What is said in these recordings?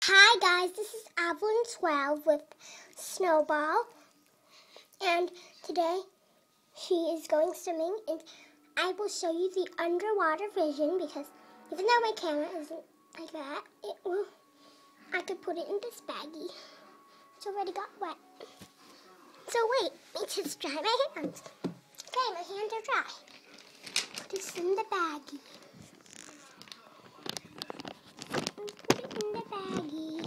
Hi guys, this is Avalon 12 with Snowball, and today she is going swimming, and I will show you the underwater vision because even though my camera isn't like that, I could put it in this baggie. It's already got wet. So wait, let me just dry my hands. Okay, my hands are dry. Put this in the baggie. Put it in the baggie.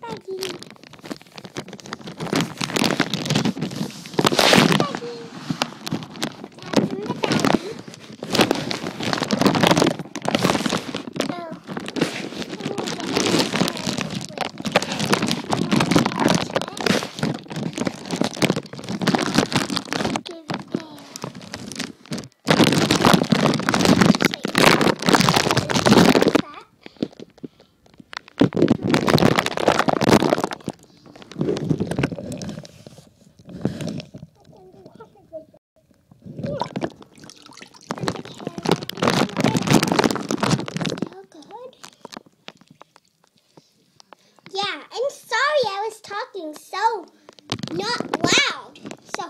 Baggie. Baggie. That's in the baggie. Yeah, I'm sorry I was talking so not loud. So,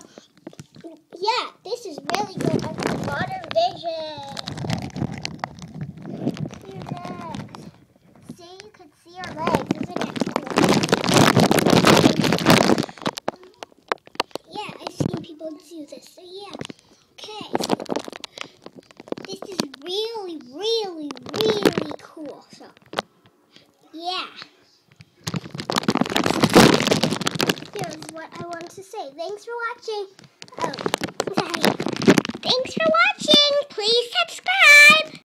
yeah, this is really good underwater vision. See your legs. See, you could see your legs. Isn't it cool? Yeah, I've seen people do this. So, yeah. Okay. So, this is really, really, really cool. So, yeah. Here's what I wanted to say. Thanks for watching.